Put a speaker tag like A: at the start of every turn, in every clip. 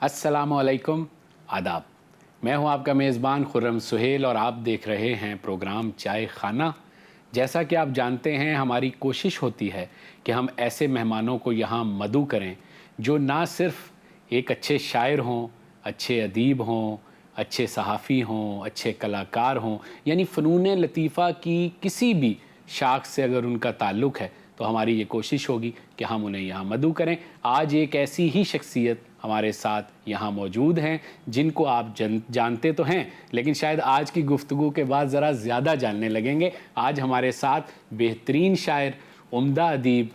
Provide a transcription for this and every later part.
A: अस्सलामुअलैकुम, आदाब। मैं हूं आपका मेज़बान खुर्रम सुहेल और आप देख रहे हैं प्रोग्राम चाय खाना। जैसा कि आप जानते हैं, हमारी कोशिश होती है कि हम ऐसे मेहमानों को यहाँ मदऊ करें जो ना सिर्फ़ एक अच्छे शायर हों, अच्छे अदीब हों, अच्छे सहाफ़ी हों, अच्छे कलाकार हों, यानी फ़नून लतीफ़ा की किसी भी शाख से अगर उनका ताल्लुक़ है तो हमारी ये कोशिश होगी कि हम उन्हें यहाँ मदऊ करें। आज एक ऐसी ही शख्सियत हमारे साथ यहाँ मौजूद हैं जिनको आप जानते तो हैं, लेकिन शायद आज की गुफ्तगू के बाद ज़रा ज़्यादा जानने लगेंगे। आज हमारे साथ बेहतरीन शायर, उम्दा अदीब,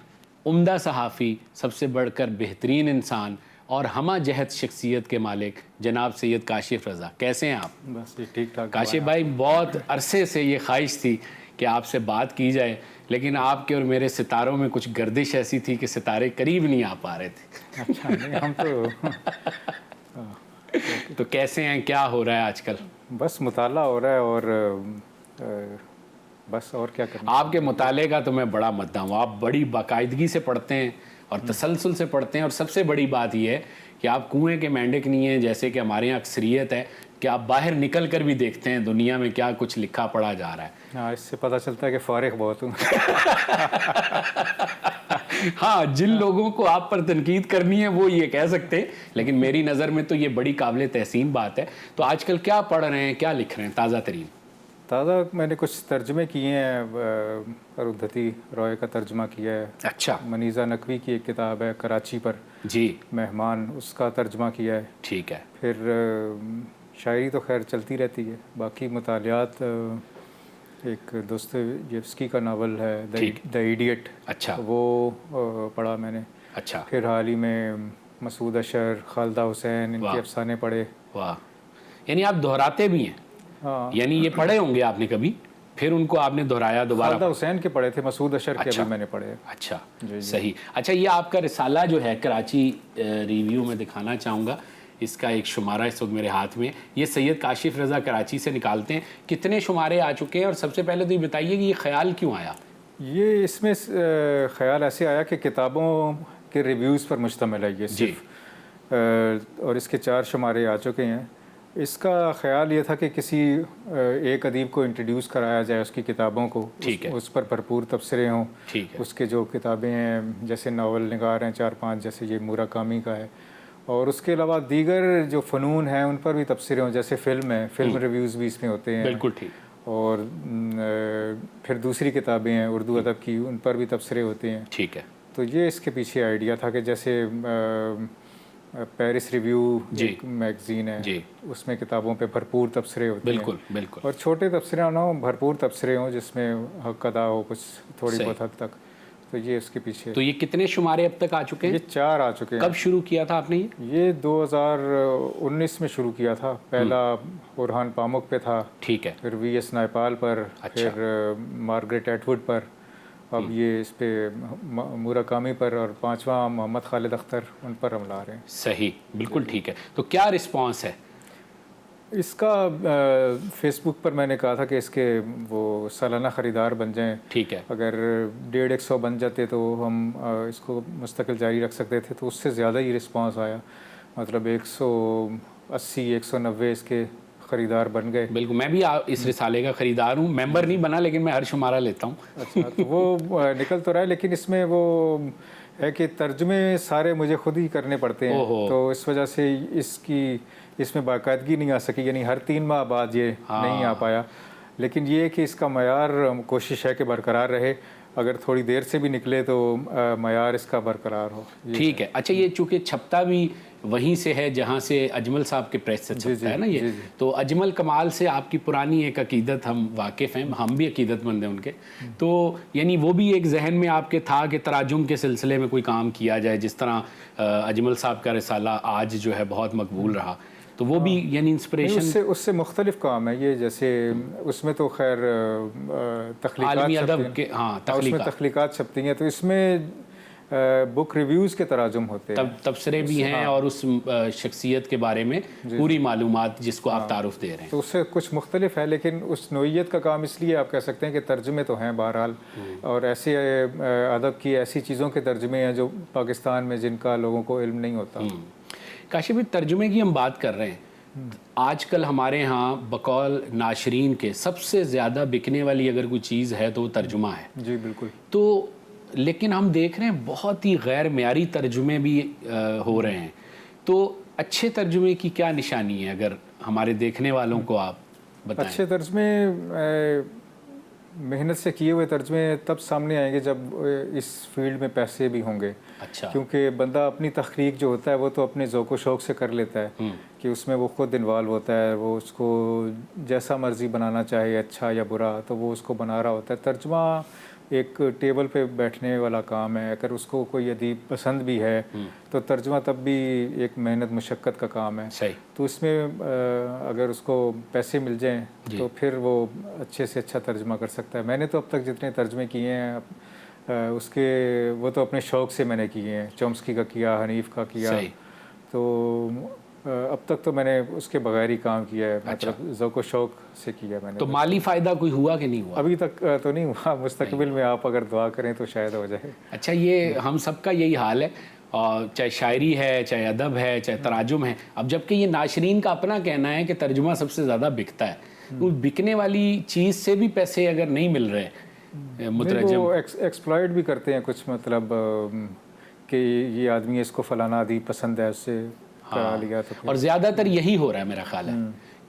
A: उम्दा सहाफ़ी, सबसे बढ़कर बेहतरीन इंसान और हमा जहत शख्सियत के मालिक जनाब सैयद काशिफ़ रज़ा। कैसे हैं आप?
B: बस ये ठीक ठाक।
A: काशिफ़ भाई, बहुत अरसे से ये ख्वाहिश थी कि आपसे बात की जाए, लेकिन आपके और मेरे सितारों में कुछ गर्दिश ऐसी थी कि सितारे करीब नहीं आ पा रहे थे।
B: अच्छा, नहीं हम तो
A: तो कैसे हैं, क्या हो रहा है आजकल?
B: बस मुताला हो रहा है और बस और क्या करना।
A: आपके मुताले का तो मैं बड़ा मद्दा हूँ। आप बड़ी बाकायदगी से पढ़ते हैं और तसलसल से पढ़ते हैं, और सबसे बड़ी बात यह है कि आप कुएँ के मेंढक नहीं हैं जैसे कि हमारे यहाँ अक्सरियत है कि आप बाहर निकल कर भी देखते हैं दुनिया में क्या कुछ लिखा पढ़ा जा रहा है।
B: हाँ, इससे पता चलता है कि फारिग बहुत हूँ।
A: हाँ, जिन लोगों को आप पर तनकीद करनी है वो ये कह सकते हैं, लेकिन मेरी नज़र में तो ये बड़ी काबिल तहसीन बात है। तो आजकल क्या पढ़ रहे हैं, क्या लिख रहे हैं ताज़ा तरीन?
B: ताज़ा मैंने कुछ तर्जमे किए हैं। अरुंधति रॉय का तर्जमा किया है।
A: अच्छा।
B: मनीज़ा नकवी की एक किताब है कराची पर
A: जी, मेहमान,
B: उसका तर्जमा किया है।
A: ठीक है।
B: फिर शायरी तो खैर चलती रहती है। बाकी मुतालियात, एक दोस्तोयेव्स्की का नावल है द इडियट,
A: अच्छा,
B: वो पढ़ा मैंने।
A: अच्छा।
B: फिर हाल ही में मसूद अशर, खालिदा हुसैन, इनके अफसाने पढ़े।
A: वाह, यानी आप दोहराते भी हैं।
B: हाँ,
A: यानी ये पढ़े होंगे आपने कभी, फिर उनको आपने दोहराया दोबारा?
B: खालिदा हुसैन के पढ़े थे, मसूद अशर के
A: अच्छा,
B: भी मैंने पढ़े।
A: अच्छा,
B: जी,
A: सही। अच्छा, ये आपका रिसाला जो है कराची रिव्यू में दिखाना चाहूँगा, इसका एक शुमारा इस वक्त मेरे हाथ में। ये सैयद काशिफ़ रज़ा कराची से निकालते हैं। कितने शुमारे आ चुके हैं, और सबसे पहले तो ये बताइए कि ये ख्याल क्यों आया?
B: ये इसमें ख्याल ऐसे आया कि किताबों के रिव्यूज़ पर मुश्तमिल है ये सिर्फ, और इसके 4 शुमारे आ चुके हैं। इसका ख्याल ये था कि किसी एक अदीब को इंट्रोड्यूस कराया जाए उसकी किताबों को,
A: ठीक है,
B: उस पर भरपूर तबसरे हों।
A: ठीक है।
B: उसके जो किताबें हैं, जैसे नावल निगार हैं 4-5, जैसे ये मुराकामी का है, और उसके अलावा दीगर जो फ़नून हैं उन पर भी तबसरे हों। जैसे फ़िल्म है, फ़िल्म रिव्यूज़ भी इसमें होते हैं।
A: बिल्कुल ठीक।
B: और फिर दूसरी किताबें हैं उर्दू अदब की, उन पर भी तबसरे होते हैं।
A: ठीक है।
B: तो ये इसके पीछे आइडिया था कि जैसे पेरिस रिव्यू एक मैगज़ीन है, उसमें किताबों पे भरपूर तबसरे होते हैं।
A: बिल्कुल, बिल्कुल।
B: और छोटे तबसरे ना हो, भरपूर तबसरे हों जिसमें हक़ अदा हो कुछ थोड़ी बहुत हद तक। तो ये उसके पीछे।
A: तो ये कितने शुमारे अब तक आ चुके हैं?
B: ये 4 आ चुके हैं।
A: कब शुरू किया था आपने
B: ये 2019 में शुरू किया था। पहला बुरहान पामुक पे था,
A: ठीक है।
B: फिर वीएस नायपाल पर,
A: अच्छा।
B: फिर मार्गरेट एटवुड पर, अब ये इस पे मुराकामी पर, और 5वां मोहम्मद खालिद अख्तर, उन पर हम ला रहे हैं।
A: सही, बिल्कुल ठीक है। तो क्या रिस्पॉन्स है
B: इसका? फेसबुक पर मैंने कहा था कि इसके वो सालाना ख़रीदार बन जाएं।
A: ठीक है।
B: अगर 150-100 बन जाते तो हम इसको मुस्तकिल जारी रख सकते थे। तो उससे ज़्यादा ही रिस्पांस आया, मतलब 180-190 इसके ख़रीदार बन गए।
A: बिल्कुल, मैं भी इस रिसाले का ख़रीदार हूँ। मेंबर नहीं बना, लेकिन मैं हर शुमारा लेता हूँ।
B: अच्छा, तो वो निकल तो रहा है, लेकिन इसमें वो है कि तर्जुमे सारे मुझे खुद ही करने पड़ते हैं। तो इस वजह से इसमें बाकायदगी नहीं आ सकी, यानी हर 3 माह बाद ये नहीं आ पाया। लेकिन ये कि इसका मयार कोशिश है कि बरकरार रहे। अगर थोड़ी देर से भी निकले तो मयार इसका बरकरार हो।
A: ठीक है। अच्छा, ये चूँकि छपता भी वहीं से है जहाँ से अजमल साहब के प्रेस से छपता है ना ये, तो अजमल कमाल से आपकी पुरानी एक अकीदत, हम वाकिफ़ हैं, हम भी अकीदतमंद हैं उनके। तो यानी वो भी एक जहन में आपके था कि तराजुम के सिलसिले में कोई काम किया जाए, जिस तरह अजमल साहब का रिसाला आज जो है बहुत मकबूल रहा, तो वो भी यानी इंस्पिरेशन
B: उससे मुख्तलिफ काम है ये। जैसे उसमें तो खैर तख्लीकात छपती हैं, तो इसमें बुक रिव्यूज़ के तराजुम होते हैं,
A: तबसरे भी हैं। और उस शख्सियत के बारे में पूरी मालूमात जिसको आप तारुफ दे रहे हैं,
B: तो उससे कुछ मुख्तलिफ है। लेकिन उस नोइयत का काम इसलिए आप कह सकते हैं कि तर्जुमे तो हैं बहरहाल, और ऐसे अदब की ऐसी चीज़ों के तर्जुमे हैं जो पाकिस्तान में जिनका लोगों को इल्म नहीं होता।
A: काशिफ भाई, तर्जुमे की हम बात कर रहे हैं, आजकल हमारे यहाँ बकौल नाशरीन के सबसे ज़्यादा बिकने वाली अगर कोई चीज़ है तो वो तर्जुमा है।
B: जी बिल्कुल।
A: तो लेकिन हम देख रहे हैं बहुत ही गैर मेयारी तर्जुमे भी हो रहे हैं। तो अच्छे तर्जुमे की क्या निशानी है, अगर हमारे देखने वालों को आप बताएं?
B: अच्छे तर्जुमे, मेहनत से किए हुए तर्जुमे तब सामने आएंगे जब इस फील्ड में पैसे भी होंगे।
A: अच्छा।
B: क्योंकि बंदा अपनी तख्लीक जो होता है वो तो अपने ज़ौक़ व शौक़ से कर लेता है कि उसमें वो खुद इन्वॉल्व होता है, वो उसको जैसा मर्ज़ी बनाना चाहे, अच्छा या बुरा, तो वो उसको बना रहा होता है। तर्जुमा एक टेबल पे बैठने वाला काम है। अगर उसको कोई अदीब पसंद भी है तो तर्जुमा तब भी एक मेहनत मुशक्क़त का काम है।
A: सही।
B: तो इसमें अगर उसको पैसे मिल जाएं तो फिर वो अच्छे से अच्छा तर्जुमा कर सकता है। मैंने तो अब तक जितने तर्जुमे किए हैं उसके वो तो अपने शौक़ से मैंने किए हैं। चॉम्स्की का किया, हनीफ का किया।
A: सही।
B: तो अब तक तो मैंने उसके बगैर ही काम किया है।
A: अच्छा।
B: मतलब ज़ौक़ व शौक़ से किया मैंने।
A: तो माली फ़ायदा कोई हुआ कि नहीं हुआ?
B: अभी तक तो नहीं हुआ। मुस्तकबिल में आप अगर दुआ करें तो शायद हो जाए।
A: अच्छा, ये हम सबका यही हाल है, और चाहे शायरी है, चाहे अदब है, चाहे तराजुम है। अब जबकि ये नाशरीन का अपना कहना है कि तर्जुमा सबसे ज़्यादा बिकता है, तो बिकने वाली चीज़ से भी पैसे अगर नहीं मिल रहे मुतरजम,
B: वो एक्सप्लॉइट भी करते हैं कुछ, मतलब कि ये आदमी, इसको फलाना अदीब पसंद है, उससे करा लिया। तो
A: और ज़्यादातर यही हो रहा है मेरा ख्याल है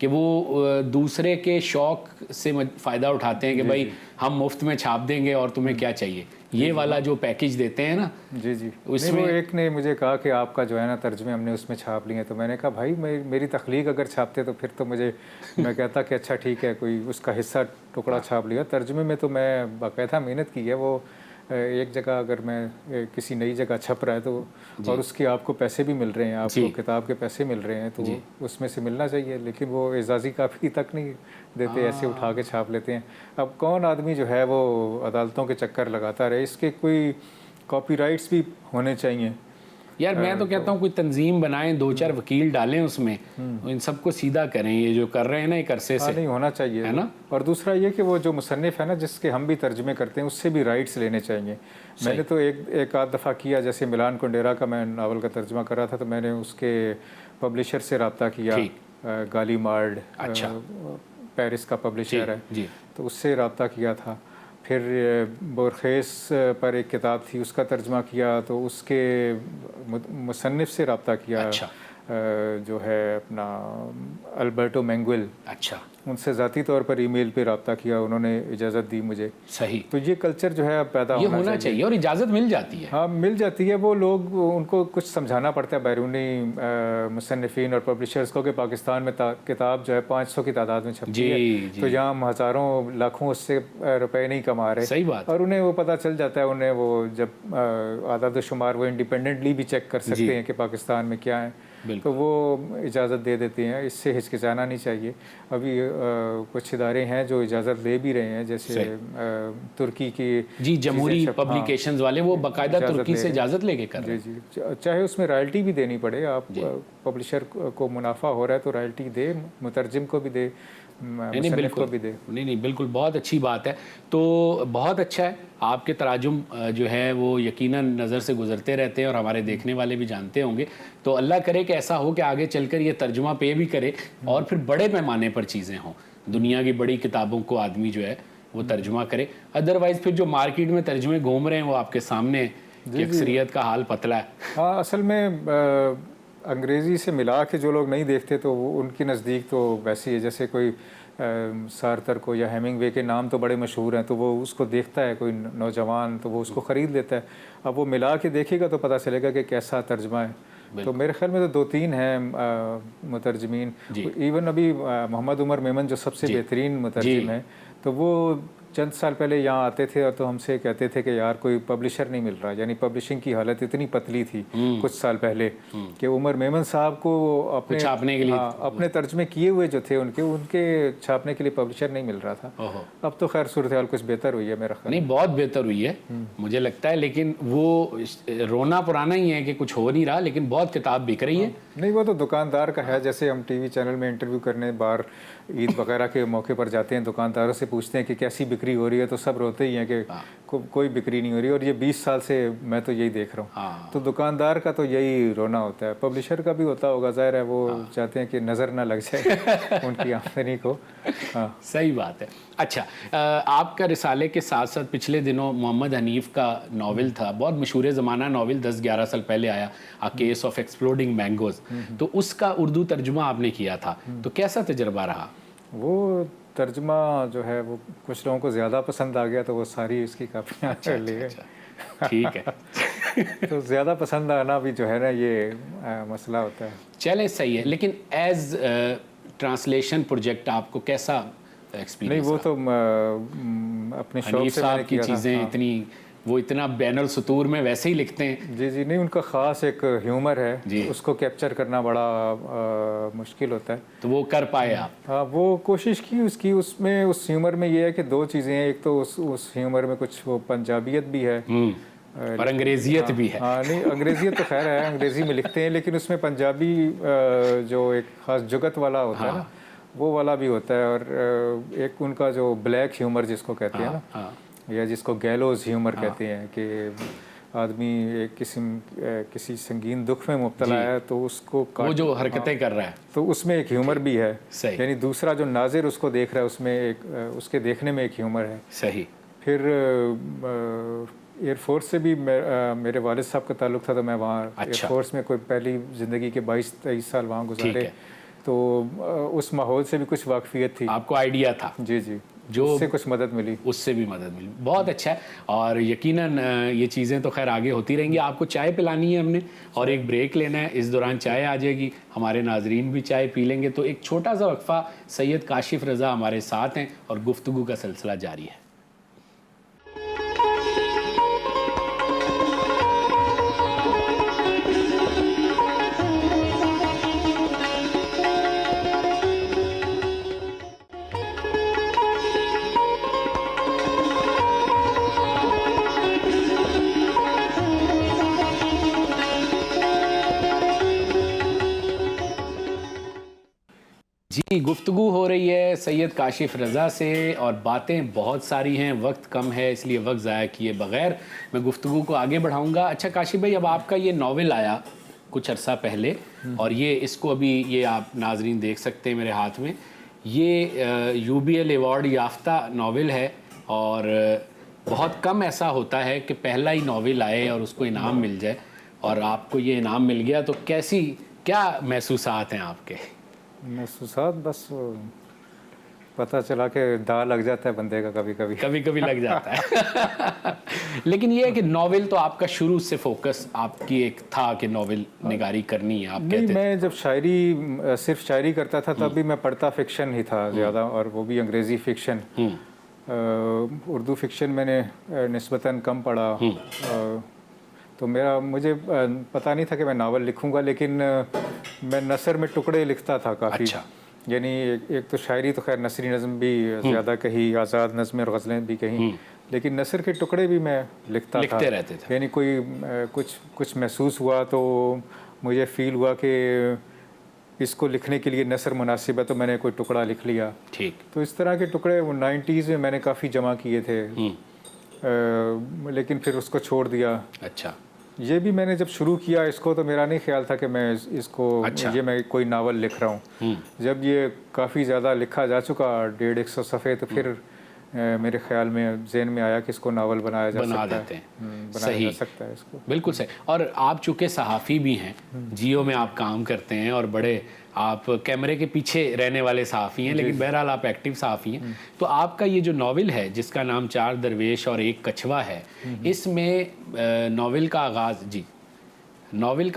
A: कि वो दूसरे के शौक़ से फ़ायदा उठाते हैं कि भाई हम मुफ्त में छाप देंगे और तुम्हें क्या चाहिए, ये वाला जो पैकेज देते हैं ना।
B: जी जी।
A: उसमें
B: वो एक ने मुझे कहा कि आपका जो है ना तर्जुमे हमने उसमें छाप लिए। तो मैंने कहा भाई मेरी तख्लीक अगर छापते तो फिर तो मुझे, मैं कहता कि अच्छा ठीक है, कोई उसका हिस्सा टुकड़ा छाप लिया। तर्जुमे में तो मैं बाकायदा मेहनत की है। वो एक जगह अगर मैं किसी नई जगह छप रहा है तो, और उसके आपको पैसे भी मिल रहे हैं, आपको किताब के पैसे मिल रहे हैं, तो उसमें से मिलना चाहिए। लेकिन वो एजाज़ी काफ़ी तक नहीं देते, ऐसे उठा के छाप लेते हैं। अब कौन आदमी जो है वो अदालतों के चक्कर लगाता रहे? इसके कोई कॉपीराइट्स भी होने चाहिए
A: यार। मैं तो कहता हूँ कोई तंजीम बनाएं, 2-4 वकील डालें उसमें, इन सबको सीधा करें। ये जो कर रहे हैं ना एक अरसे से,
B: नहीं होना चाहिए,
A: है ना।
B: और दूसरा ये कि वो जो मुसन्निफ़ है ना, जिसके हम भी तर्जुमे करते हैं, उससे भी राइट्स लेने चाहिए। मैंने तो एक आध दफ़ा किया, जैसे मिलान कुंडेरा का मैं नावल का तर्जुमा कर रहा था, तो मैंने उसके पब्लिशर से रब्ता किया, गाली मार्ड,
A: अच्छा,
B: पेरिस का पब्लिशर है
A: जी।
B: तो उससे रब्ता किया था। फिर बोरखेस पर एक किताब थी, उसका तर्जुमा किया, तो उसके मुसन्निफ़ से रब्ता किया।
A: अच्छा।
B: जो है अपना अल्बर्टो मैंगुएल,
A: अच्छा,
B: उनसे ज़ाती तौर पर ईमेल पे रब्ता किया, उन्होंने इजाज़त दी मुझे।
A: सही।
B: तो ये कल्चर जो है अब पैदा
A: होना चाहिए और इजाज़त मिल जाती है।
B: हाँ, मिल जाती है। वो लोग, उनको कुछ समझाना पड़ता है बैरूनी मुसन्निफ़ीन और पब्लिशर्स को कि पाकिस्तान में किताब जो है 500 की तादाद में छपती है, तो यहाँ हम हज़ारों लाखों उससे रुपए नहीं कमा रहे।
A: सही बात।
B: और उन्हें वो पता चल जाता है, उन्हें वो जब आदाद शुमार वो इंडिपेंडेंटली भी चेक कर सकते हैं कि पाकिस्तान में क्या है, तो वो इजाज़त दे देते हैं। इससे हिचकिचाना नहीं चाहिए। अभी कुछ इदारे हैं जो इजाज़त दे भी रहे हैं, जैसे तुर्की की
A: जमहूरी पब्लिकेशंस वाले, वो बाकायदा तुर्की से इजाज़त लेके कर रहे हैं।
B: जी, चाहे उसमें रॉयल्टी भी देनी पड़े। आप पब्लिशर को मुनाफा हो रहा है तो रॉयल्टी दे, मुतरजिम को भी दे,
A: नहीं बिल्कुल
B: भी दे।
A: नहीं बिल्कुल, बहुत अच्छी बात है। तो बहुत अच्छा है, आपके तराजुम जो है वो यकीनन नज़र से गुजरते रहते हैं और हमारे देखने वाले भी जानते होंगे। तो अल्लाह करे कि ऐसा हो कि आगे चलकर ये तर्जुमा पे भी करे और फिर बड़े पैमाने पर चीज़ें हों, दुनिया की बड़ी किताबों को आदमी जो है वो तर्जुमा करे। अदरवाइज़ फिर जो मार्केट में तर्जुमे घूम रहे हैं वो आपके सामने कि अक्सरियत का हाल पतला है।
B: हाँ, असल में अंग्रेज़ी से मिला के जो लोग नहीं देखते तो उनके नज़दीक तो वैसे ही है, जैसे कोई सार्थर को या हेमिंगवे के नाम तो बड़े मशहूर हैं, तो वो उसको देखता है कोई नौजवान, तो वो उसको ख़रीद लेता है। अब वो मिला के देखेगा तो पता चलेगा कि कैसा तर्जुमा है। तो मेरे ख्याल में तो 2-3 हैं मुतरजमीन। इवन अभी मोहम्मद उमर मेमन जो सबसे बेहतरीन मुतरजिम है, तो वो चंद साल पहले यहाँ आते थे और तो हमसे कहते थे कि यार कोई पब्लिशर नहीं मिल रहा। यानी पब्लिशिंग की हालत इतनी पतली थी कुछ साल पहले कि उमर मेमन साहब को अपने
A: छापने के लिए,
B: अपने तर्जमे किए हुए जो थे उनके छापने के लिए पब्लिशर नहीं मिल रहा था। अब तो खैर सूरत हाल कुछ बेहतर हुई है मेरा ख्याल।
A: नहीं, बहुत बेहतर हुई है मुझे लगता है, लेकिन वो रोना पुराना ही है कि कुछ हो नहीं रहा, लेकिन बहुत किताब बिक रही है।
B: नहीं, वो तो दुकानदार का है। जैसे हम टीवी चैनल में इंटरव्यू करने बार ईद वगैरह के मौके पर जाते हैं, दुकानदारों से पूछते हैं कि कैसी बिक बिक्री हो रही है तो सब रोते ही हैं कि कोई बिक्री नहीं हो रही, और ये 20 साल से मैं तो यही देख रहा हूँ। तो दुकानदार का तो यही रोना होता है, पब्लिशर का भी होता होगा, जाहिर है वो चाहते हैं कि नज़र ना लग जाए उनकी आमदनी को।
A: सही बात है। अच्छा, आपका रिसाले के साथ साथ पिछले दिनों मोहम्मद हनीफ का नावल था, बहुत मशहूर ज़माना नावल, 10-11 साल पहले आया, a case of exploding mangoes, तो उसका उर्दू तर्जुमा आपने किया था, तो कैसा तजर्बा रहा?
B: वो तर्जुमा जो है वो कुछ लोगों को ज़्यादा पसंद आ गया, तो वो सारी उसकी कापियाँ ले गए।
A: ठीक है।
B: तो ज़्यादा पसंद आना भी जो है ना ये मसला होता है।
A: चले, सही है, लेकिन एज ट्रांसलेशन प्रोजेक्ट आपको कैसा एक्सपीरियंस?
B: नहीं, वो तो अपने शौक से मैंने
A: की चीज़ें इतनी, वो इतना बैनर सुतूर में वैसे ही लिखते हैं।
B: जी जी, नहीं, उनका ख़ास एक ह्यूमर है, उसको कैप्चर करना बड़ा मुश्किल होता है।
A: तो वो कर पाए आप?
B: हाँ, वो कोशिश की उसकी, उसमें उस ह्यूमर में ये है कि दो चीज़ें हैं, एक तो उस ह्यूमर में कुछ वो पंजाबियत भी है
A: और अंग्रेजियत भी है।
B: हाँ, नहीं, अंग्रेजियत तो खैर है, अंग्रेज़ी में लिखते हैं, लेकिन उसमें पंजाबी जो एक ख़ास जुगत वाला होता है ना, वो वाला भी होता है। और एक उनका जो ब्लैक ह्यूमर जिसको कहते हैं ना, या जिसको गैलोज ह्यूमर कहते हैं, कि आदमी एक किसी संगीन दुख में मुब्तला है तो उसको
A: वो जो हरकतें कर रहा है, तो
B: उसमें एक ह्यूमर भी है। यानी दूसरा जो नाजिर उसको देख रहा है, उसमें एक उसके देखने में एक ह्यूमर है।
A: सही। फिर
B: एयरफोर्स से भी मेरे वालिद साहब का ताल्लुक़ था, तो मैं वहाँ एयरफोर्स में कोई पहली ज़िंदगी के 22-23 साल वहाँ गुजारे, तो उस माहौल से भी कुछ वाकफियत थी, आपको आइडिया था। जी जी, जो उससे कुछ मदद मिली, उससे भी मदद मिली। बहुत अच्छा है, और यकीनन ये चीज़ें तो खैर आगे होती रहेंगी। आपको चाय पिलानी है हमने, और एक ब्रेक लेना है, इस दौरान चाय आ जाएगी, हमारे नाजरीन भी चाय पी लेंगे। तो एक छोटा सा वक्फा, सैयद काशिफ रज़ा हमारे साथ हैं और गुफ्तगू का सिलसिला जारी है। जी, गुफ्तगू हो रही है सैयद काशिफ रज़ा से, और बातें बहुत सारी हैं, वक्त कम है, इसलिए वक्त ज़ाया किए बग़ैर मैं गुफ्तगू को आगे बढ़ाऊंगा। अच्छा काशिफ भाई, अब आपका ये नावल आया कुछ अरसा पहले, और ये इसको अभी ये आप नाजरीन देख सकते हैं मेरे हाथ में, ये UBL अवार्ड याफ्ता नावल है, और बहुत कम ऐसा होता है कि पहला ही नावल आए और उसको इनाम मिल जाए, और आपको ये इनाम मिल गया, तो क्या महसूसात हैं आपके? महसूसात बस पता चला कि दाग लग जाता है बंदे का, कभी कभी लग जाता
A: है। लेकिन ये है कि नावल तो आपका शुरू से फोकस आपकी एक था कि नावल निगारी करनी है, आप
B: नहीं, मैं जब सिर्फ शायरी करता था तब भी मैं पढ़ता फिक्शन ही था ज़्यादा, और वो भी अंग्रेज़ी फ़िक्शन। उर्दू फ़िक्शन मैंने निस्बतन कम पढ़ा, तो मुझे पता नहीं था कि मैं नावल लिखूंगा, लेकिन मैं नसर में टुकड़े लिखता था काफ़ी। अच्छा। यानी एक तो शायरी तो खैर नसरी नज़म भी ज़्यादा कही, आज़ाद नज़में और गज़लें भी कहीं, लेकिन नसर के टुकड़े भी मैं लिखते रहते थे। यानी कोई कुछ महसूस हुआ तो मुझे फ़ील हुआ कि इसको लिखने के लिए नसर मुनासिब है, तो मैंने कोई टुकड़ा लिख लिया। ठीक। तो इस तरह के टुकड़े 90s में मैंने काफ़ी जमा किए थे, लेकिन फिर उसको छोड़ दिया। अच्छा। ये भी मैंने जब शुरू किया इसको, तो मेरा नहीं ख्याल था कि मैं इसको ये मैं कोई नावल लिख रहा हूँ। जब ये काफ़ी ज़्यादा लिखा जा चुका, 150 सफ़े, तो फिर मेरे ख्याल में ज़हन में आया कि इसको नावल बनाया जा सकता है इसको। बिल्कुल सही। और आप चूँकि सहाफ़ी भी हैं, जियो में आप काम करते हैं, और बड़े आप कैमरे के पीछे रहने वाले सहाफ़ी हैं, लेकिन बहरहाल आप एक्टिव सहाफ़ी हैं, तो आपका ये जो नावल है जिसका नाम 4 दरवेश और एक कछवा है, इसमें नावल का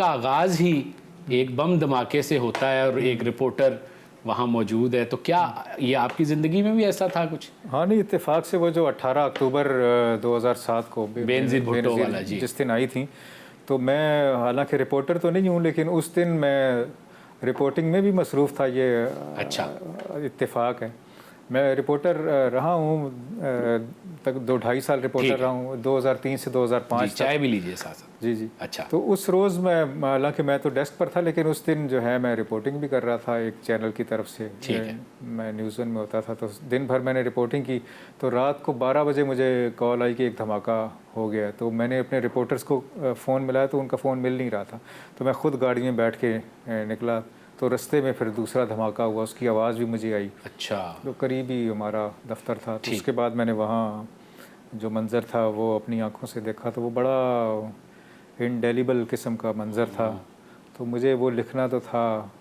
B: आगाज़ ही एक बम धमाके से होता है, और एक रिपोर्टर वहाँ मौजूद है। तो क्या ये आपकी ज़िंदगी में भी ऐसा था कुछ? हाँ, नहीं, इत्तेफाक से वो जो 18 अक्टूबर 2007 को बेनज़ीर भुट्टो वाला जिस दिन आई थी, तो मैं हालांकि रिपोर्टर तो नहीं हूँ, लेकिन उस दिन मैं रिपोर्टिंग में भी मसरूफ़ था। ये अच्छा इत्तेफाक है। मैं रिपोर्टर रहा हूँ तक 2-2.5 साल रिपोर्टर रहा हूँ, 2003 से 2005 तक।
A: चाय भी लीजिए साथ।
B: जी जी।
A: अच्छा।
B: तो उस रोज़ मैं, हालांकि मैं तो डेस्क पर था, लेकिन उस दिन जो है मैं रिपोर्टिंग भी कर रहा था एक चैनल की तरफ से।
A: ठीक है।
B: मैं न्यूज़ वन में होता था, तो दिन भर मैंने रिपोर्टिंग की। तो रात को 12 बजे मुझे कॉल आई कि एक धमाका हो गया। तो मैंने अपने रिपोर्टर्स को फ़ोन मिलाया, तो उनका फ़ोन मिल नहीं रहा था। तो मैं ख़ुद गाड़ी में बैठ के निकला, तो रास्ते में फिर दूसरा धमाका हुआ, उसकी आवाज़ भी मुझे आई।
A: अच्छा।
B: तो करीब ही हमारा दफ्तर था। तो उसके बाद मैंने वहाँ जो मंज़र था वो अपनी आँखों से देखा, तो वो बड़ा इंडेलिबल किस्म का मंज़र था। तो मुझे वो लिखना तो था।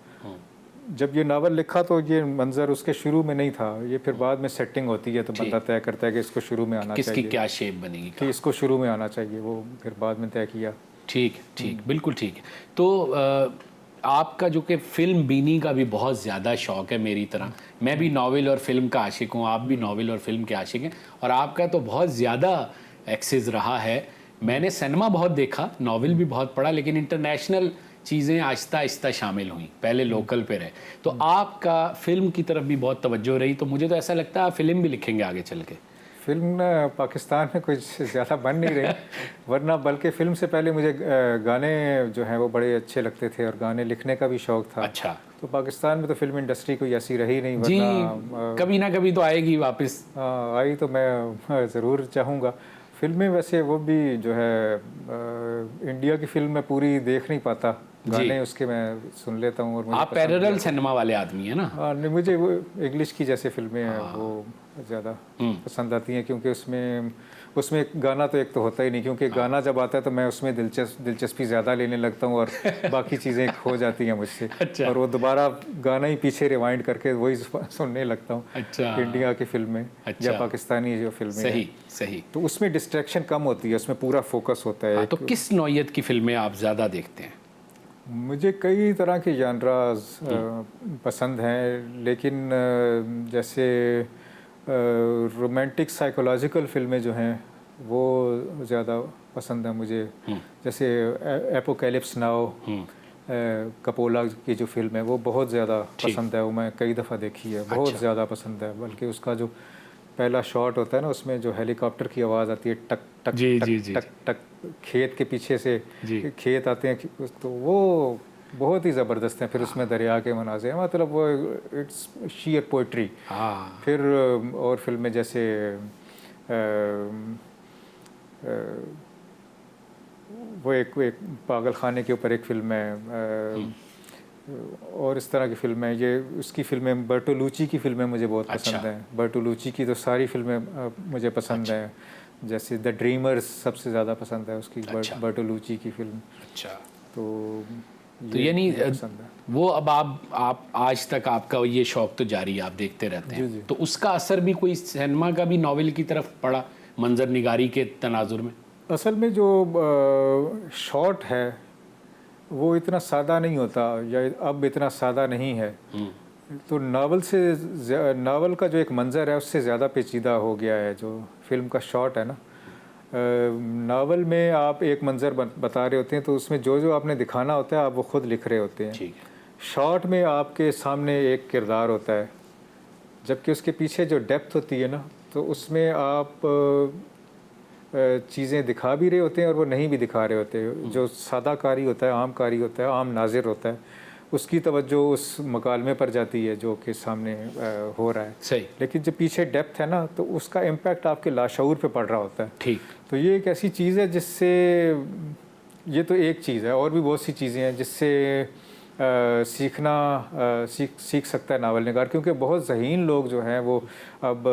B: जब ये नावल लिखा तो ये मंज़र उसके शुरू में नहीं था, ये फिर बाद में सेटिंग होती है, तो बंदा तय करता है कि इसको शुरू में आना चाहिए,
A: किसकी क्या शेप बनेगी,
B: कि इसको शुरू में आना चाहिए, वो फिर बाद में तय किया।
A: ठीक, बिल्कुल ठीक है। तो आपका जो कि फ़िल्म बीनी का भी बहुत ज़्यादा शौक़ है मेरी तरह। मैं भी नावल और फ़िल्म का आशिक हूँ, आप भी नावल और फ़िल्म के आशिक हैं, और आपका तो बहुत ज़्यादा एक्सेस रहा है। मैंने सिनेमा बहुत देखा, नावल भी बहुत पढ़ा, लेकिन इंटरनेशनल चीज़ें आहिस्ता आहिस्ता शामिल हुई, पहले लोकल पे रहे। तो आपका फ़िल्म की तरफ भी बहुत तवज्जो रही, तो मुझे तो ऐसा लगता है आप फ़िल्म भी लिखेंगे आगे चल के।
B: फ़िल्म पाकिस्तान में कुछ ज़्यादा बन नहीं रही, वरना बल्कि फ़िल्म से पहले मुझे गाने जो हैं वो बड़े अच्छे लगते थे, और गाने लिखने का भी शौक़ था।
A: अच्छा।
B: तो पाकिस्तान में तो फ़िल्म इंडस्ट्री कोई ऐसी रही नहीं,
A: जी,
B: वरना
A: कभी ना कभी तो आएगी वापस।
B: आई तो मैं ज़रूर चाहूँगा। फ़िल्में वैसे वो भी जो है इंडिया की फ़िल्म मैं पूरी देख नहीं पाता, गाने उसके मैं सुन लेता हूँ। और मुझे
A: आप पैरेलल सिनेमा वाले आदमी हैं ना?
B: नहीं, मुझे वो इंग्लिश की जैसे फ़िल्में हैं वो ज़्यादा पसंद आती हैं, क्योंकि उसमें गाना तो एक तो होता ही नहीं, क्योंकि गाना जब आता है तो मैं उसमें दिलचस्पी ज़्यादा लेने लगता हूँ, और बाकी चीज़ें खो जाती हैं मुझसे।
A: अच्छा।
B: और वो दोबारा गाना ही पीछे रिवाइंड करके वही सुनने लगता हूँ।
A: अच्छा।
B: इंडिया की फ़िल्में या पाकिस्तानी जो फ़िल्में हैं,
A: सही,
B: तो उसमें डिस्ट्रैक्शन कम होती है, उसमें पूरा फोकस होता है।
A: तो किस नौइयत की फ़िल्में आप ज़्यादा देखते हैं?
B: मुझे कई तरह के जानराज पसंद हैं, लेकिन जैसे रोमांटिक साइकोलॉजिकल फ़िल्में जो हैं वो ज़्यादा पसंद है मुझे। जैसे एपोकैलिप्स नाउ, कपोला की जो फ़िल्म है वो बहुत ज़्यादा पसंद है, वो मैं कई दफ़ा देखी है, बहुत ज़्यादा पसंद है। बल्कि उसका जो पहला शॉट होता है ना, उसमें जो हेलीकॉप्टर की आवाज़ आती है, टक टक टक टक टक, खेत के पीछे से खेत आते हैं, तो वो बहुत ही ज़बरदस्त है। फिर उसमें दरिया के मनाज़िर, मतलब वो इट्स शीयर पोइट्री। फिर और फिल्में जैसे वो एक पागल खाने के ऊपर एक फ़िल्म है, और इस तरह की फ़िल्में, ये उसकी फ़िल्में, बर्टोलुची की फ़िल्में मुझे बहुत पसंद हैं। बर्टोलुची की तो सारी फ़िल्में मुझे पसंद हैं। जैसे द ड्रीमर्स सबसे ज़्यादा पसंद है उसकी, बर्टोलुची की फ़िल्म।
A: अच्छा।
B: तो
A: यानी वो अब आप आज तक आपका ये शौक़ तो जारी है, आप देखते रहते हैं। जी। तो उसका असर भी कोई सिनेमा का भी नावल की तरफ पड़ा, मंजर निगारी के तनाजुर में? असल
B: में जो शॉट है वो इतना सादा नहीं होता, या अब इतना सादा नहीं है। तो नावल का जो एक मंज़र है उससे ज़्यादा पेचीदा हो गया है जो फ़िल्म का शॉट है ना। नावल में आप एक मंज़र बता रहे होते हैं, तो उसमें जो जो आपने दिखाना होता है आप वो ख़ुद लिख रहे होते हैं। शॉट में आपके सामने एक किरदार होता है, जबकि उसके पीछे जो डेप्थ होती है ना, तो उसमें आप चीज़ें दिखा भी रहे होते हैं और वो नहीं भी दिखा रहे होते। जो सादा कारी होता है, आम कारी होता है, आम नाज़िर होता है, उसकी तवज्जो उस मकालमे पर जाती है जो कि सामने हो रहा है।
A: सही।
B: लेकिन जो पीछे डेप्थ है ना, तो उसका इम्पैक्ट आपके लाशऊर पे पड़ रहा होता है।
A: ठीक।
B: तो ये एक ऐसी चीज़ है जिससे, ये तो एक चीज़ है, और भी बहुत सी चीज़ें हैं जिससे सीख सकता है नावल निगार, क्योंकि बहुत ज़हीन लोग जो हैं वो अब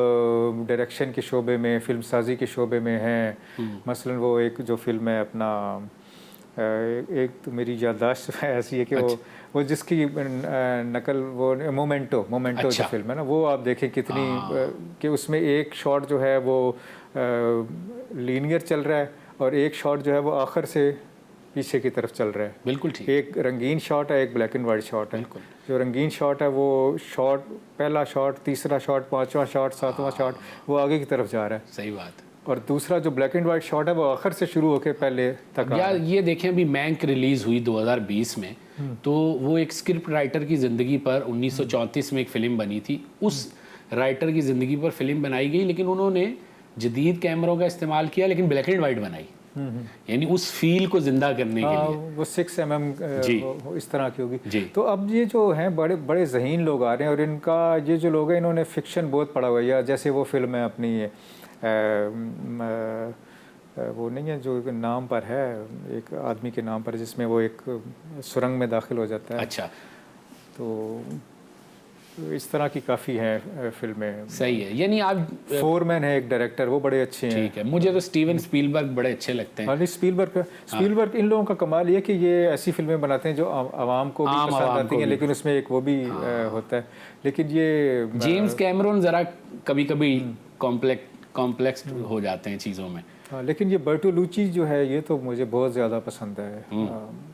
B: डायरेक्शन के शोबे में, फ़िल्म साजी के शोबे में हैं। मसलन वो एक जो फ़िल्म है अपना, एक तो मेरी याददाश्त ऐसी है कि वो जिसकी नकल, वो मोमेंटो जो फिल्म है ना, वो आप देखें कितनी कि उसमें एक शॉट जो है वो लीनियर चल रहा है, और एक शॉट जो है वो आखिर से पीछे की तरफ चल रहा है।
A: बिल्कुल ठीक।
B: एक रंगीन शॉट है, एक ब्लैक एंड वाइट शॉट है। जो रंगीन शॉट है वो शॉट, पहला शॉट, तीसरा शॉट, पांचवा शॉट, सातवां शॉट, वो आगे की तरफ जा रहा है।
A: सही बात।
B: और दूसरा जो ब्लैक एंड वाइट शॉट है वो आखिर से शुरू होकर पहले तक।
A: यार ये देखें, अभी मैंक रिलीज़ हुई 2020 में, तो वो एक स्क्रिप्ट राइटर की ज़िंदगी पर 1934 में एक फ़िल्म बनी थी। उस राइटर की ज़िंदगी पर फिल्म बनाई गई, लेकिन उन्होंने जदीद कैमरों का इस्तेमाल किया, लेकिन ब्लैक एंड वाइट बनाई, यानी उस फील को जिंदा करने के लिए।
B: वो 6 mm
A: जी
B: इस तरह की होगी।
A: जी।
B: तो अब ये जो हैं बड़े बड़े ज़हीन लोग आ रहे हैं, और इनका ये जो लोग हैं इन्होंने फ़िक्शन बहुत पढ़ा हुआ है। या जैसे वो फिल्म है अपनी वो नहीं है जो एक नाम पर है, एक आदमी के नाम पर, जिसमें वो एक सुरंग में दाखिल हो जाता है।
A: अच्छा,
B: तो इस तरह की काफ़ी हैं फिल्में।
A: सही है। यानी आप
B: फोरमैन है एक डायरेक्टर, वो बड़े अच्छे हैं।
A: ठीक है, मुझे तो स्टीवन स्पीलबर्ग बड़े अच्छे लगते हैं।
B: हाँ, स्पीलबर्ग इन लोगों का कमाल ये कि ये ऐसी फिल्में बनाते हैं जो आवाम को भी पसंद आती हैं, लेकिन उसमें एक वो भी होता है। लेकिन ये
A: जेम्स कैमरून ज़रा कभी कभी कॉम्प्लेक्स हो जाते हैं चीज़ों में।
B: हाँ, लेकिन ये बर्टोलुची जो है ये तो मुझे बहुत ज़्यादा पसंद है।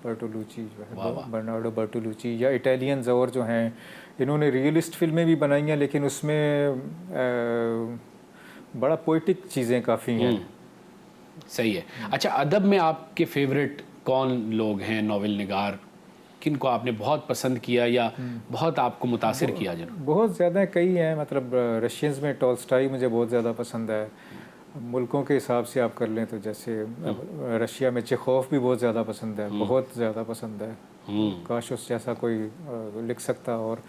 B: बर्टोलुची जो है, बर्नार्डो बर्टोलुची, या इटालियंस और जो हैं इन्होंने रियलिस्ट फिल्में भी बनाई हैं, लेकिन उसमें बड़ा पोइटिक चीज़ें काफ़ी हैं।
A: सही है। अच्छा, अदब में आपके फेवरेट कौन लोग हैं, नॉवेल निगार, किनको आपने बहुत पसंद किया या बहुत आपको मुतासिर किया?
B: बहुत ज़्यादा कई हैं, मतलब रशियंस में टॉल्स्टॉय मुझे बहुत ज़्यादा पसंद है। मुल्कों के हिसाब से आप कर लें तो जैसे रशिया में चेखोव भी बहुत ज़्यादा पसंद है, बहुत ज़्यादा पसंद है। काश उस जैसा कोई लिख सकता। और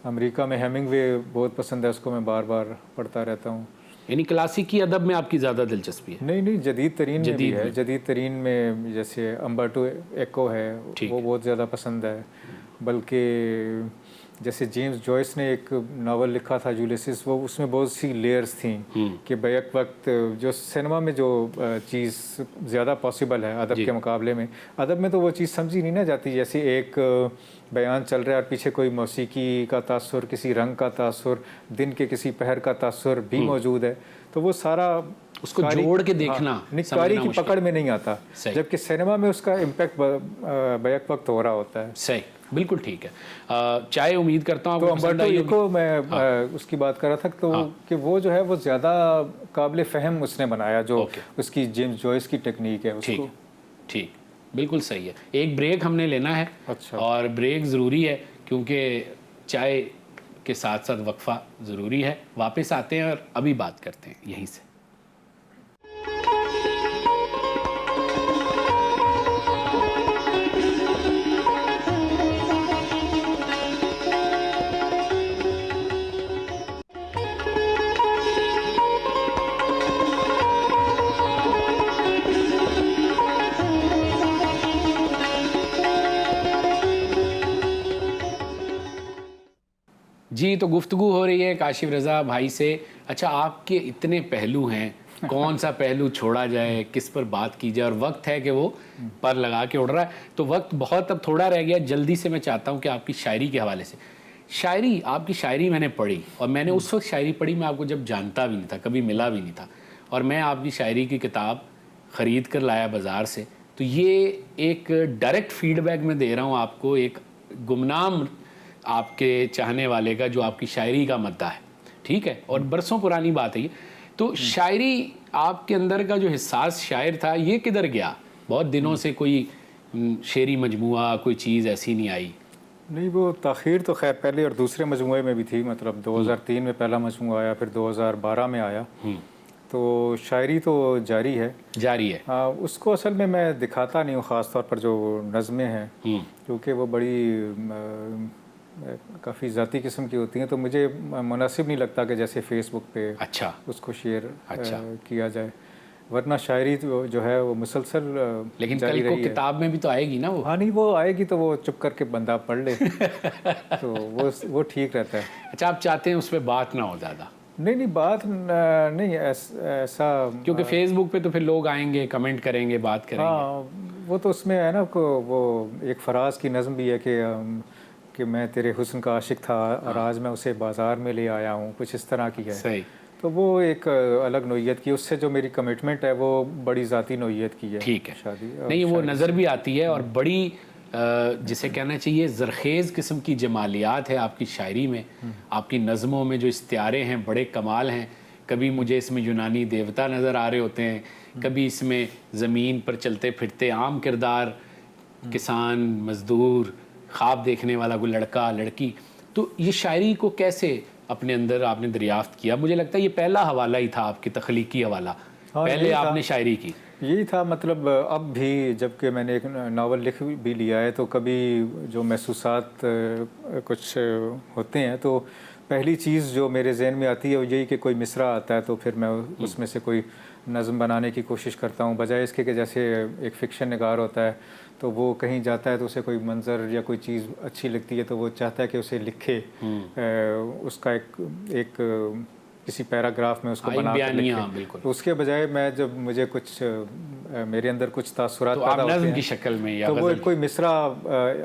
B: अमेरिका में हेमिंगवे बहुत पसंद है, उसको मैं बार बार पढ़ता रहता हूँ।
A: यानी क्लासिकी अदब में आपकी ज़्यादा दिलचस्पी है?
B: नहीं, जदीद तरीन में भी है। जदीद तरीन में जैसे अम्बर्टो एको है, वो बहुत ज़्यादा पसंद है। बल्कि जैसे जेम्स जॉयस ने एक नावल लिखा था यूलिसिस, वो उसमें बहुत सी लेयर्स थी कि बैक वक्त जो सिनेमा में जो चीज़ ज़्यादा पॉसिबल है अदब के मुकाबले में, अदब में तो वो चीज़ समझी नहीं ना जाती। जैसे एक बयान चल रहा है और पीछे कोई मौसीकी का तासुर, किसी रंग का तासुर, दिन के किसी पहर का तासुर भी मौजूद है, तो वो सारा
A: उसको जोड़ के देखना
B: निकारी की पकड़ में नहीं आता, जबकि सिनेमा में उसका इम्पैक्ट बैक वक्त हो रहा होता है।
A: सही, बिल्कुल ठीक है। चाय उम्मीद करता हूँ
B: तो अम्बर्टो एको मैं उसकी बात कर रहा था, तो कि वो जो है वो ज़्यादा काबिल फ़हम उसने बनाया, जो उसकी जेम्स जॉयस की टेक्निक है उसको।
A: ठीक, बिल्कुल सही है। एक ब्रेक हमने लेना है।
B: अच्छा।
A: और ब्रेक ज़रूरी है क्योंकि चाय के साथ साथ वक्फा ज़रूरी है। वापस आते हैं और अभी बात करते हैं यहीं से। जी, तो गुफ्तगू हो रही है काशिफ रज़ा भाई से। अच्छा, आपके इतने पहलू हैं, कौन सा पहलू छोड़ा जाए, किस पर बात की जाए, और वक्त है कि वो पर लगा के उड़ रहा है, तो वक्त बहुत अब थोड़ा रह गया। जल्दी से मैं चाहता हूँ कि आपकी शायरी के हवाले से, आपकी शायरी मैंने पढ़ी, और मैंने उस वक्त शायरी पढ़ी, मैं आपको जब जानता भी नहीं था, कभी मिला भी नहीं था, और मैं आपकी शायरी की किताब ख़रीद कर लाया बाज़ार से। तो ये एक डायरेक्ट फीडबैक मैं दे रहा हूँ आपको, एक गुमनाम आपके चाहने वाले का, जो आपकी शायरी का मद्दा है, ठीक है, और बरसों पुरानी बात है ये। तो शायरी आपके अंदर का जो हिस्सास शायर था, ये किधर गया? बहुत दिनों से कोई शेरी मजमुआ, कोई चीज़ ऐसी नहीं आई?
B: नहीं, वो ताख़ीर तो खैर पहले और दूसरे मजमुए में भी थी, मतलब 2003 में पहला मजमुआ आया, फिर 2012 में आया। तो शायरी तो जारी है। उसको असल में मैं दिखाता नहीं हूँ, ख़ास तौर पर जो नज़में हैं, क्योंकि वो बड़ी काफ़ी ज़ाती किस्म की होती हैं, तो मुझे मुनासिब नहीं लगता कि जैसे फ़ेसबुक पे उसको शेयर किया जाए। वरना शायरी जो है वो मुसलसल
A: लेकिन कल को किताब में भी तो आएगी ना वो।
B: हाँ, नहीं, वो आएगी तो वो चुप करके बंदा पढ़ ले तो वो ठीक रहता है।
A: अच्छा, आप चाहते हैं उस पर बात ना हो ज़्यादा?
B: नहीं, बात नहीं, ऐसा, क्योंकि
A: फेसबुक पे तो फिर लोग आएंगे, कमेंट करेंगे, बात करेंगे।
B: हाँ, वो तो उसमें है ना, वो एक फ़राज की नज़म भी है कि मैं तेरे हुस्न का आशिक था और आज मैं उसे बाज़ार में ले आया हूँ, कुछ इस तरह की है।
A: सही।
B: तो वो एक अलग नोयत की, उससे जो मेरी कमिटमेंट है वो बड़ी ज़ाती नोयत की है।
A: ठीक है,
B: शादी
A: नहीं, वो नज़र भी आती है, और बड़ी जिसे कहना चाहिए ज़रखेज़ किस्म की जमालियात है आपकी शायरी में। आपकी नज़मों में जो इस्तियारे हैं बड़े कमाल हैं। कभी मुझे इसमें यूनानी देवता नज़र आ रहे होते हैं, कभी इसमें ज़मीन पर चलते फिरते आम किरदार, किसान, मज़दूर, ख्वाब देखने वाला कोई लड़का लड़की। तो ये शायरी को कैसे अपने अंदर आपने दरियाफ्त किया? मुझे लगता है ये पहला हवाला ही था आपकी तख्लीकी हवाला।
B: हाँ,
A: पहले आपने शायरी की।
B: यही था, मतलब अब भी जबकि मैंने एक नावल लिख भी लिया है, तो कभी जो महसूसात कुछ होते हैं, तो पहली चीज़ जो मेरे जहन में आती है वो यही कि कोई मिसरा आता है तो फिर मैं उसमें से कोई नज़म बनाने की कोशिश करता हूँ, बजाय इसके कि जैसे एक फ़िक्शन निगार होता है तो वो कहीं जाता है तो उसे कोई मंज़र या कोई चीज़ अच्छी लगती है तो वो चाहता है कि उसे लिखे, उसका एक किसी पैराग्राफ में उसको बना कर लिखे। तो उसके बजाय मैं जब मुझे कुछ मेरे अंदर कुछ तासुरात
A: तो
B: पैदा होते हैं
A: की शक्ल में या
B: तो वो कोई मिसरा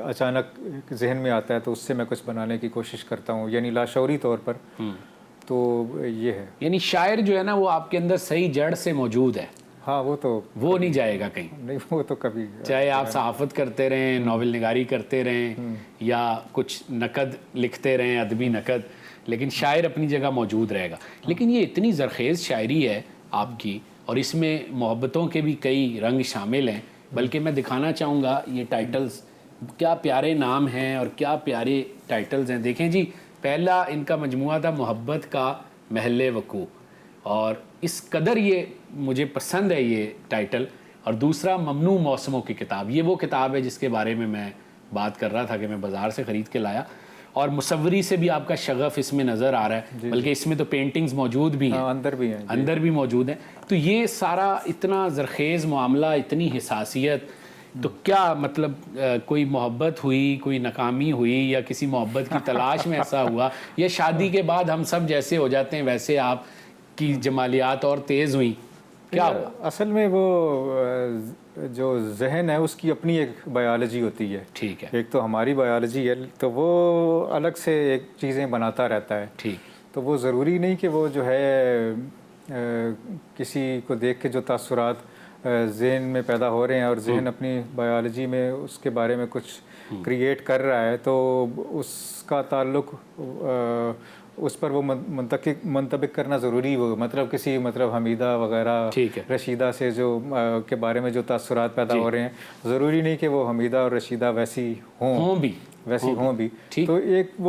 B: अचानक जहन में आता है तो उससे मैं कुछ बनाने की कोशिश करता हूँ, यानी लाशौरी तौर पर। तो ये है,
A: यानी शायर जो है ना वो आपके अंदर सही जड़ से मौजूद है।
B: हाँ, वो
A: नहीं जाएगा कहीं,
B: नहीं, वो तो कभी,
A: चाहे आप सहाफ़त करते रहें, नावल निगारी करते रहें या कुछ नकद लिखते रहें, अदबी नकद, लेकिन शायर अपनी जगह मौजूद रहेगा। लेकिन ये इतनी ज़रखेज़ शायरी है आपकी और इसमें मोहब्बतों के भी कई रंग शामिल हैं। बल्कि मैं दिखाना चाहूँगा ये टाइटल्स, क्या प्यारे नाम हैं और क्या प्यारे टाइटल्स हैं। देखें जी, पहला इनका मजमुआ था मोहब्बत का महल वकू, और इस कदर ये मुझे पसंद है ये टाइटल। और दूसरा ममनू मौसमों की किताब, ये वो किताब है जिसके बारे में मैं बात कर रहा था कि मैं बाज़ार से ख़रीद के लाया, और मुसव्वरी से भी आपका शगफ इसमें नज़र आ रहा है, बल्कि इसमें तो पेंटिंग्स मौजूद भी हैं, अंदर भी मौजूद हैं। तो ये सारा इतना ज़रखेज़ मामला, इतनी हिसासियत, तो क्या मतलब कोई मोहब्बत हुई, कोई नाकामी हुई, या किसी मोहब्बत की तलाश में ऐसा हुआ, या शादी के बाद हम सब जैसे हो जाते हैं वैसे आप की जमालियात और तेज़ हुई, क्या हुआ?
B: असल में वो जो जहन है उसकी अपनी एक बायोलॉजी होती है।
A: ठीक है,
B: एक तो हमारी बायोलॉजी है, तो वो अलग से एक चीज़ें बनाता रहता है।
A: ठीक।
B: तो वो ज़रूरी नहीं कि वो जो है किसी को देख के जो तासुरात जहन में पैदा हो रहे हैं और जहन अपनी बायोलॉजी में उसके बारे में कुछ क्रिएट कर रहा है, तो उसका ताल्लुक उस पर वो मुंतबिक करना ज़रूरी हो, मतलब किसी मतलब हमीदा वगैरह रशीदा से जो के बारे में जो तासुरात पैदा हो रहे हैं, ज़रूरी नहीं कि वो हमीदा और रशीदा वैसी हों भी। तो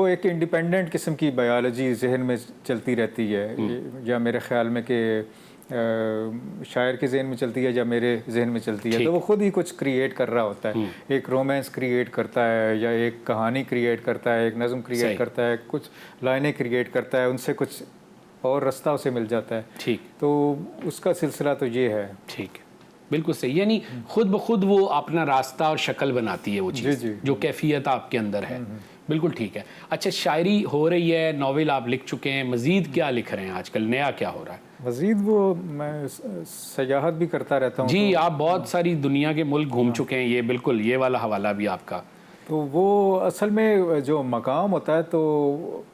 B: एक इंडिपेंडेंट किस्म की बायोलॉजी जहन में चलती रहती है, या मेरे ख्याल में कि शायर के जहन में चलती है या मेरे जहन में चलती है। तो वो खुद ही कुछ क्रिएट कर रहा होता है, एक रोमांस क्रिएट करता है, या एक कहानी क्रिएट करता है, एक नज़म क्रिएट करता है, कुछ लाइनें क्रिएट करता है, उनसे कुछ और रास्ता उसे मिल जाता है।
A: ठीक,
B: तो उसका सिलसिला तो ये है।
A: ठीक है, बिल्कुल सही। यानी खुद ब खुद वो अपना रास्ता और शक्ल बनाती है वो चीज़, जो कैफियत आपके अंदर है। बिल्कुल ठीक है। अच्छा, शायरी हो रही है, नावल आप लिख चुके हैं, मज़ीद क्या लिख रहे हैं आजकल, नया क्या हो रहा है?
B: मज़ीद वो मैं सयाहत भी करता रहता हूँ
A: जी। आप बहुत सारी दुनिया के मुल्क घूम चुके हैं, ये बिल्कुल ये वाला हवाला भी आपका।
B: तो वो असल में जो मकाम होता है तो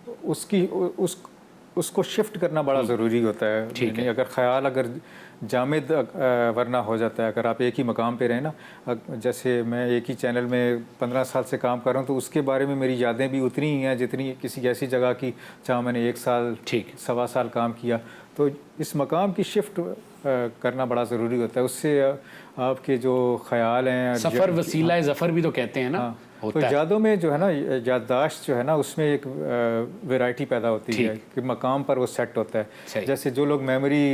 B: उसको शिफ्ट करना बड़ा ज़रूरी होता है।
A: ठीक है।
B: अगर ख्याल अगर जामिद वरना हो जाता है, अगर आप एक ही मकाम पे रहें ना, जैसे मैं एक ही चैनल में 15 साल से काम कर रहा हूँ, तो उसके बारे में मेरी यादें भी उतनी ही हैं जितनी किसी ऐसी जगह की जहाँ मैंने 1 साल 1.25 साल काम किया। तो इस मकाम की शिफ्ट करना बड़ा ज़रूरी होता है, उससे आपके जो ख्याल हैं,
A: सफ़र वसीला ज़फ़र भी तो कहते हैं ना।
B: तो यादों में जो है ना, याददाश्त जो है ना, उसमें एक वैरायटी पैदा होती है कि मकाम पर वो सेट होता है। जैसे जो लोग मेमोरी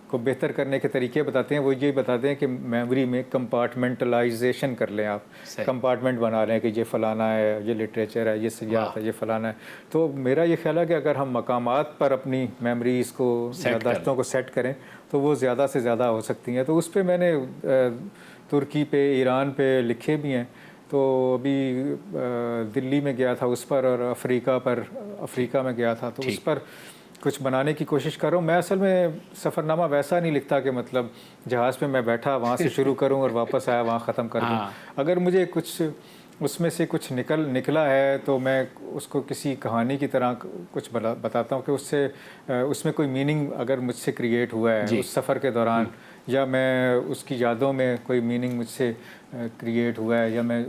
B: को बेहतर करने के तरीके बताते हैं, वो ये बताते हैं कि मेमोरी में कंपार्टमेंटलाइजेशन कर लें आप, कंपार्टमेंट बना लें कि ये फ़लाना है, ये लिटरेचर है, ये सियाहत है, ये फ़लाना है। तो मेरा ये ख्याल है कि अगर हम मकामात पर अपनी मेमोरीज़ को, याददाश्तों को सेट करें तो वो ज़्यादा से ज़्यादा हो सकती हैं। तो उस पर मैंने तुर्की पे, ईरान पे लिखे भी हैं। तो अभी दिल्ली में गया था उस पर, और अफ्रीका में गया था, तो उस पर कुछ बनाने की कोशिश कर रहा हूँ। मैं असल में सफ़रनामा वैसा नहीं लिखता कि मतलब जहाज़ पे मैं बैठा वहाँ से शुरू करूँ और वापस आया वहाँ ख़त्म कर दूँ। अगर मुझे कुछ उसमें से कुछ निकला है तो मैं उसको किसी कहानी की तरह कुछ बताता हूँ कि उसमें कोई मीनिंग अगर मुझसे क्रिएट हुआ है उस सफ़र के दौरान, या मैं उसकी यादों में कोई मीनिंग मुझसे क्रिएट हुआ है, या मैं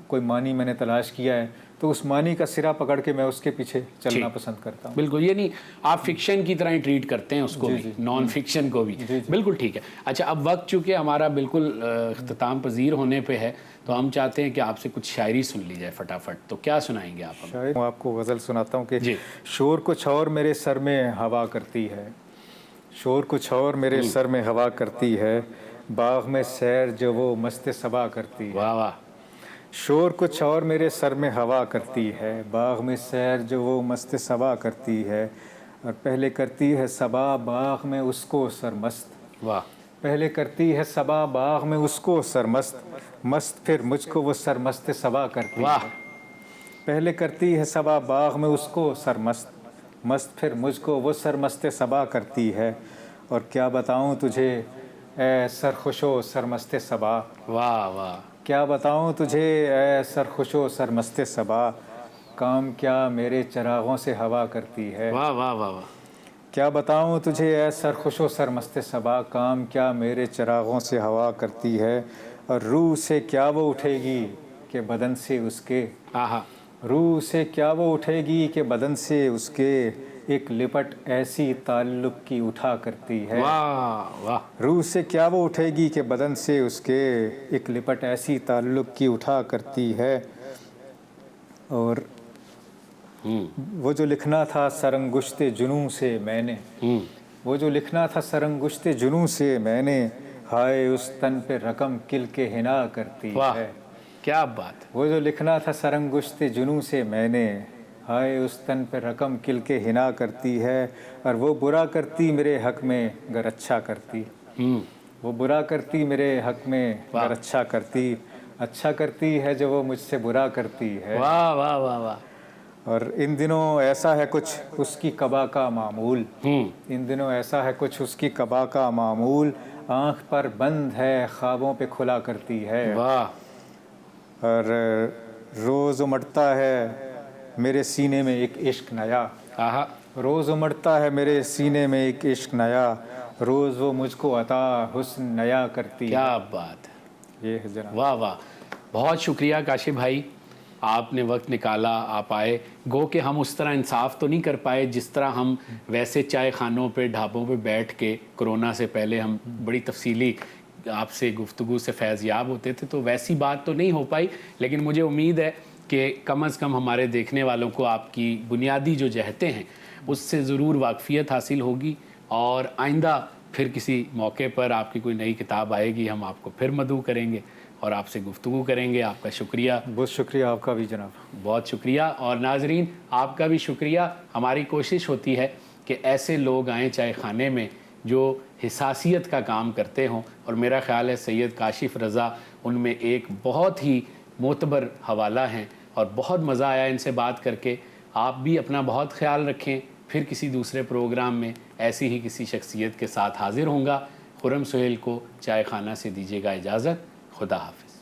B: कोई मानी मैंने तलाश किया है, तो उस मानी का सिरा पकड़ के मैं उसके पीछे चलना पसंद करता हूँ।
A: बिल्कुल, ये नहीं आप फिक्शन की तरह ही ट्रीट करते हैं उसको भी, नॉन फिक्शन को भी। बिल्कुल ठीक है। अच्छा, अब वक्त चूँकि हमारा बिल्कुल इख्तिताम पजीर होने पे है, तो हम चाहते हैं कि आपसे कुछ शायरी सुन ली जाए फटाफट। तो क्या सुनाएंगे आप हमें?
B: शायद मैं आपको गज़ल सुनाता हूँ कि शोर कुछ और मेरे सर में हवा करती है, शोर कुछ और मेरे सर में हवा करती है, बाग में सैर जो वो मस्त सबा करती है।
A: वाह वाह।
B: शोर कुछ और मेरे सर में हवा करती है, बाग में सैर जो वो मस्त सबा करती है, और पहले करती है सबा बाग में उसको सरमस्त।
A: वाह।
B: पहले करती है सबा बाग में उसको सरमस्त, मस्त फिर मुझको वो सरमस्त सबा करती है। पहले करती है सबा बाग में उसको सरमस्त, मस्त फिर मुझको वो सरमस्त सबा करती है। और क्या बताऊं तुझे ए सरखुशो सरमस्त सबा,
A: वाह वाह।
B: क्या बताऊं तुझे ए सरखुशो सरमस्त सबा, काम क्या मेरे चरागों से हवा करती है।
A: वाह वाह वाह वाह।
B: क्या बताऊं तुझे ए सरखुशो सरमस्त सबा, काम क्या मेरे चरागों से हवा करती है। और रूह से क्या वो उठेगी कि बदन से उसके, रूह से क्या वो उठेगी कि बदन से उसके, एक लिपट ऐसी ताल्लुक की उठा करती है।
A: वाह वाह।
B: रूह से क्या वो उठेगी कि बदन से उसके, एक लिपट ऐसी ताल्लुक की उठा करती है। और वो जो लिखना था सरंगुश्ते जुनूं से मैंने, वो जो लिखना था सरंगुश्ते जुनूं से मैंने, हाय उस तन पे रकम किल के हिना करती है।
A: क्या बात।
B: वो जो लिखना था सरंगुश्ते जुनूं से मैंने, हाय उस तन पे रकम किल के हिना करती है। और वो बुरा करती मेरे हक में गर अच्छा करती, वो बुरा करती मेरे हक में गर अच्छा करती है जो वो मुझसे बुरा करती है।
A: वाह वाह वाह वाह।
B: और इन दिनों ऐसा है कुछ उसकी कबा का मामूल, इन दिनों ऐसा है कुछ उसकी कबा का मामूल, आँख पर बंद है ख्वाबों पे खुला करती है।
A: वाह।
B: और रोज़ उमड़ता है मेरे सीने में एक इश्क नया, रोज़ उमड़ता है मेरे सीने में एक इश्क नया, रोज़ वो मुझको अता हुस्न नया करती है।
A: क्या बात है।
B: ये है जनाब।
A: वाह वाह। बहुत शुक्रिया काशिफ भाई, आपने वक्त निकाला, आप आए। गो कि हम उस तरह इंसाफ तो नहीं कर पाए जिस तरह हम वैसे चाय खानों पे ढाबों पे बैठ के कोरोना से पहले हम बड़ी तफसीली आपसे गुफ्तगू से फैज़याब होते थे, तो वैसी बात तो नहीं हो पाई। लेकिन मुझे उम्मीद है कि कम अज़ कम हमारे देखने वालों को आपकी बुनियादी जो जहतें हैं उससे ज़रूर वाकफ़ियत हासिल होगी। और आइंदा फिर किसी मौके पर आपकी कोई नई किताब आएगी, हम आपको फिर मदऊ करेंगे और आपसे गुफ्तगू करेंगे। आपका शुक्रिया।
B: बहुत शुक्रिया आपका भी जनाब।
A: बहुत शुक्रिया। और नाजरीन आपका भी शुक्रिया। हमारी कोशिश होती है कि ऐसे लोग आएँ चाय खाने में जो हिसासियत का काम करते हों, और मेरा ख़्याल है सैयद काशिफ रज़ा उनमें एक बहुत ही मोतबर हवाला हैं। और बहुत मज़ा आया इनसे बात करके। आप भी अपना बहुत ख्याल रखें। फिर किसी दूसरे प्रोग्राम में ऐसी ही किसी शख्सियत के साथ हाज़िर होऊंगा। खुर्रम सुहेल को चाय खाना से दीजिएगा इजाज़त। खुदा हाफ़िज़।